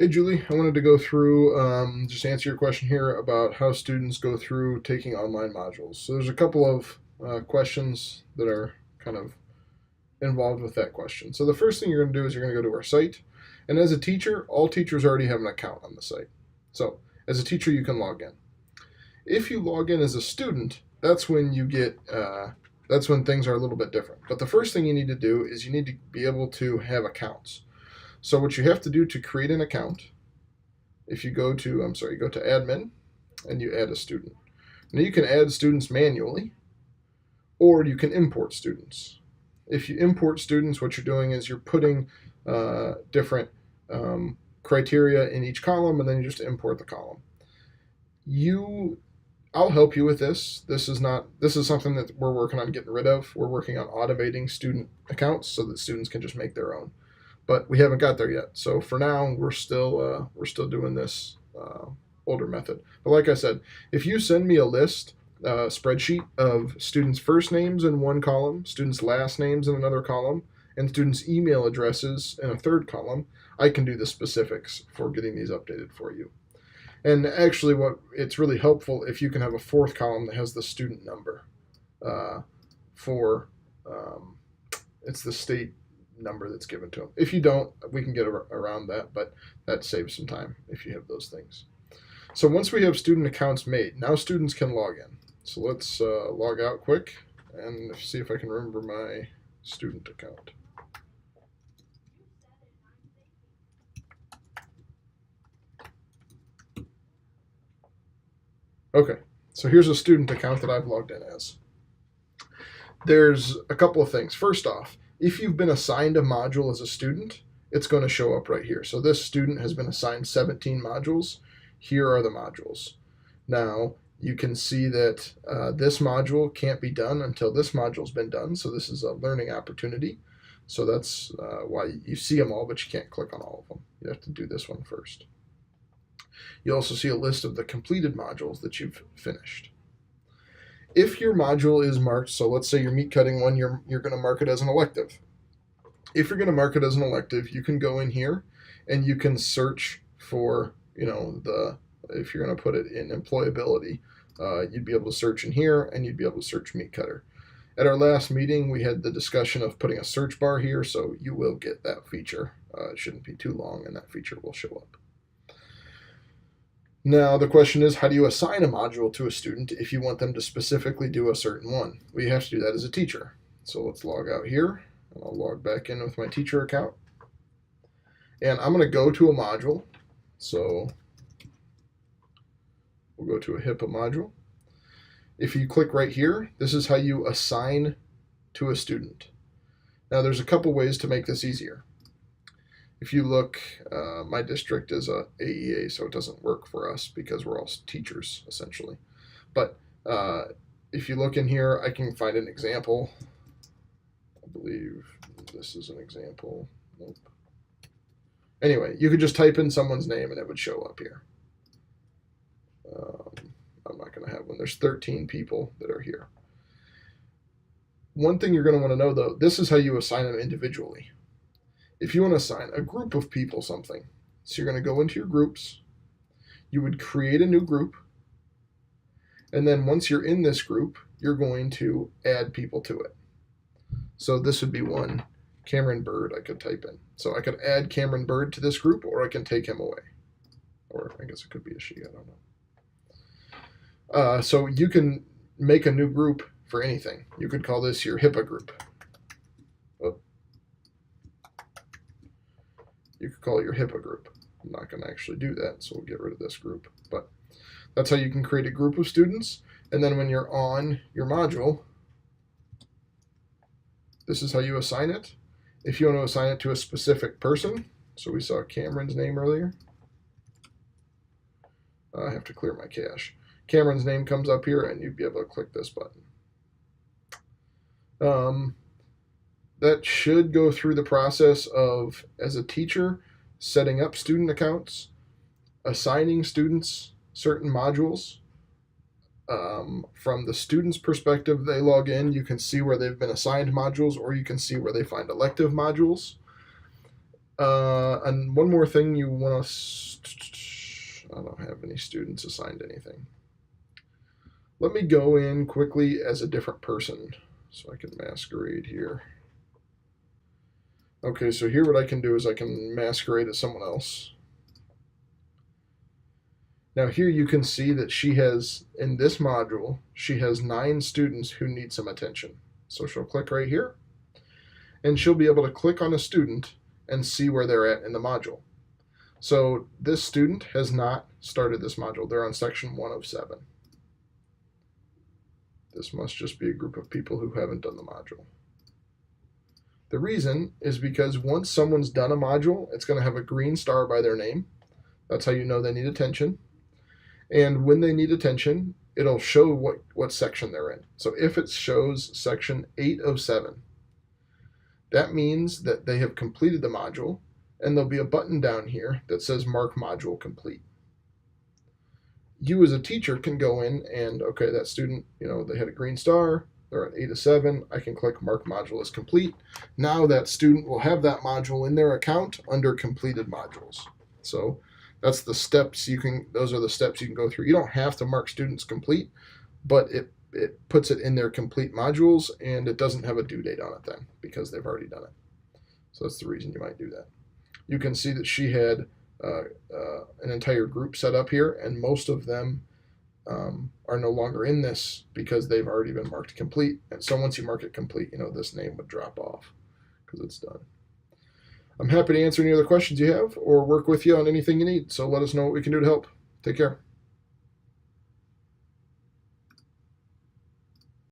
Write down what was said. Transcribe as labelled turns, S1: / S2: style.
S1: Hey Julie, I wanted to go through, just answer your question here about how students go through taking online modules. So there's a couple of questions that are kind of involved with that question. So the first thing you're going to do is you're going to go to our site, and as a teacher, all teachers already have an account on the site. So as a teacher, you can log in. If you log in as a student, that's when things are a little bit different. But the first thing you need to do is you need to be able to have accounts. So what you have to do to create an account, if you go to, you go to admin and you add a student. Now you can add students manually or you can import students. If you import students, what you're doing is you're putting different criteria in each column and then you just import the column. I'll help you with this. This is something that we're working on getting rid of. We're working on automating student accounts so that students can just make their own. But we haven't got there yet. So for now, we're still doing this older method. But like I said, if you send me a list, spreadsheet of students' first names in one column, students' last names in another column, and students' email addresses in a third column, I can do the specifics for getting these updated for you. And actually, it's really helpful if you can have a fourth column that has the student number for it's the state number that's given to them. If you don't, we can get around that, but that saves some time if you have those things. So once we have student accounts made, now students can log in. So let's log out quick and see if I can remember my student account. Okay, so here's a student account that I've logged in as. There's a couple of things. First off, if you've been assigned a module as a student, it's going to show up right here. So this student has been assigned 17 modules. Here are the modules. Now, you can see that this module can't be done until this module's been done. So this is a learning opportunity. So that's why you see them all, but you can't click on all of them. You have to do this one first. You also see a list of the completed modules that you've finished. If your module is marked, so let's say your meat cutting one, you're going to mark it as an elective. If you're going to mark it as an elective, you can go in here and you can search for, if you're going to put it in employability, you'd be able to search in here and you'd be able to search meat cutter. At our last meeting, we had the discussion of putting a search bar here, so you will get that feature. It shouldn't be too long and that feature will show up. Now, the question is, how do you assign a module to a student if you want them to specifically do a certain one? Well, you have to do that as a teacher. So let's log out here, and I'll log back in with my teacher account. And I'm going to go to a module. So we'll go to a HIPAA module. If you click right here, this is how you assign to a student. Now, there's a couple ways to make this easier. If you look, my district is a AEA, so it doesn't work for us because we're all teachers, essentially. But if you look in here, I can find an example. I believe this is an example. Nope. Anyway, you could just type in someone's name and it would show up here. I'm not going to have one. There's 13 people that are here. One thing you're going to want to know, though, this is how you assign them individually. If you want to assign a group of people something, so you're going to go into your groups, you would create a new group, and then once you're in this group, you're going to add people to it. So this would be one, Cameron Bird, I could type in. So I could add Cameron Bird to this group, or I can take him away. Or I guess it could be a she, I don't know. So you can make a new group for anything. You could call this your HIPAA group. You could call it your HIPAA group. I'm not going to actually do that, so we'll get rid of this group. But that's how you can create a group of students. And then when you're on your module, this is how you assign it. If you want to assign it to a specific person, so we saw Cameron's name earlier. I have to clear my cache. Cameron's name comes up here, and you'd be able to click this button. That should go through the process of, as a teacher, setting up student accounts, assigning students certain modules. From the student's perspective, they log in, you can see where they've been assigned modules, or you can see where they find elective modules. And one more thing you want to... I don't have any students assigned anything. Let me go in quickly as a different person so I can masquerade here. Okay, so here what I can do is I can masquerade as someone else. Now here you can see that she has, in this module, she has 9 students who need some attention. So she'll click right here, and she'll be able to click on a student and see where they're at in the module. So this student has not started this module. They're on section 1 of 7. This must just be a group of people who haven't done the module. The reason is because once someone's done a module, it's going to have a green star by their name. That's how you know they need attention. And when they need attention, it'll show what section they're in. So if it shows section 8 of 7, that means that they have completed the module, and there'll be a button down here that says Mark Module Complete. You as a teacher can go in and, okay, that student, they had a green star, they're at 8 of 7, I can click Mark Module as Complete. Now that student will have that module in their account under completed modules. So that's the steps those are the steps you can go through. You don't have to mark students complete, but it puts it in their complete modules, and it doesn't have a due date on it then because they've already done it. So that's the reason you might do that. You can see that she had an entire group set up here, and most of them are no longer in this because they've already been marked complete. And so once you mark it complete, this name would drop off because it's done. I'm happy to answer any other questions you have or work with you on anything you need. So let us know what we can do to help. Take care.